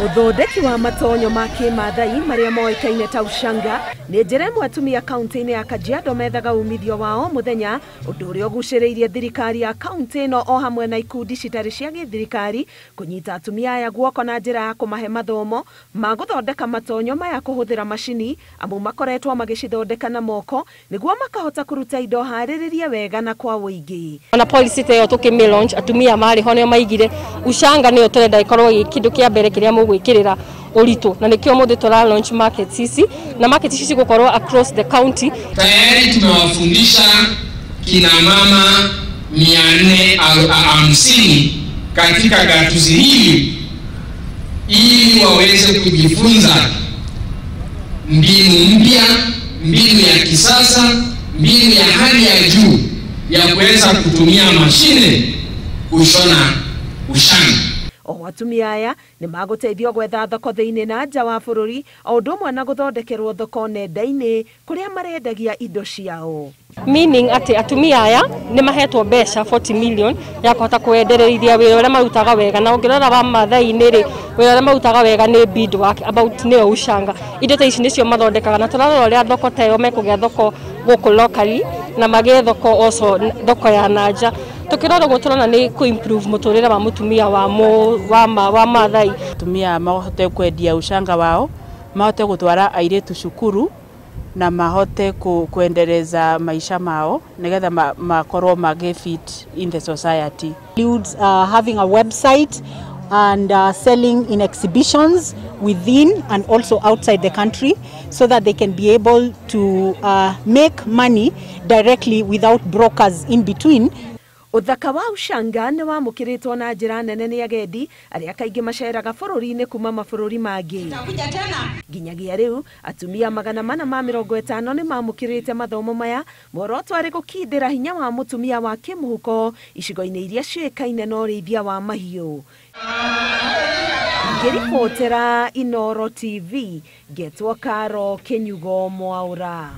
Uthondeki wa matonyo ma kimathai maria moĩkaine ta ushanga nĩ njĩra ĩmwe atumia kaũntĩ-inĩ ya Kajiado methaga umithio wao muthenya, ũndũ ũrĩa ũgucĩrĩirie thirikari ya kaũntĩ ĩno o hamwe na ikundi citarĩ cia gĩthirikari kũnyita atumia aya guoko na njĩra ya kũmahe mathomo ma gũthondeka matonyo maya kũhũthĩra macini, amu makoretwo magĩcithondeka na moko nĩguo makahota kũruta indo harĩrĩrie wega na kwa wũingĩ. Ona policy ĩyo tũkĩmĩ-launch atumia marĩ ho nĩo maigire ushanga nĩyo tũrenda ikorwo kĩndũ kĩa mbere kĩrĩa gwĩkĩrĩra ũritũ, na nĩkĩo mũthĩ tũra launch market ici na market ici cigũkorwo across the county. Tayari tumewafundisha kina mama 450 katika gatuzi hili ili waweze kujifunza mbinu mpya, mbinu ya kisasa, mbinu ya hali ya juu ya kuweza kutumia mashine kushona ushanga. O atumia aya nĩ magũteithio gwetha thoko thĩinĩ na nja wa bũrũri, o ũndũ ũmwe na gũthondekerwo thoko nenda-inĩ kũrĩa marendagia indo ciao. Meaning atĩ atumia aya nĩ mahetwo mbeca 40 million ya kũhota kwendererithia wĩra ũrĩa marutaga wega, na ũngĩrora wa mathai-inĩ rĩ, wĩra ũrĩa marutaga wega nĩ beadwork, about nĩyo ushanga. Indo ta ici nĩcio mathondekaga, na tũrarora ũrĩa thoko ta ĩyo mekũgĩa thoko gũkũ locally na magĩe thoko also thoko ya nanja. Tukirora gũtũrona nĩ ku-improve mũtũrĩre wa mutumia wa mathai. Atumia mahote kwendia ushanga wao, mahote gũtwara airĩtu cukuru na mahote kuendeleza maisha mao nigetha makorwo magĩfit in the society. Includes having a website and selling in exhibitions within and also outside the country, so that they can be able to make money directly without brokers in between. Uthaka wa ushanga nĩ wamũkĩrĩtwo na njĩra nene nĩ agendi arĩa kaingĩ maceraga bũrũri-inĩ kuma mabũrũri mangĩ. Nginyagia rĩu atumia 450 nĩ mamũkĩrĩte mathomo maya, muoroto arĩ gũkindĩra hinya wa mũtumia wa kĩmũhuko icigo-inĩ iria ciũĩkaine na ũrĩithia wa mahiũ. Ngĩribotera Inooro TV, Getwo Karo Kenyugo Mwaura.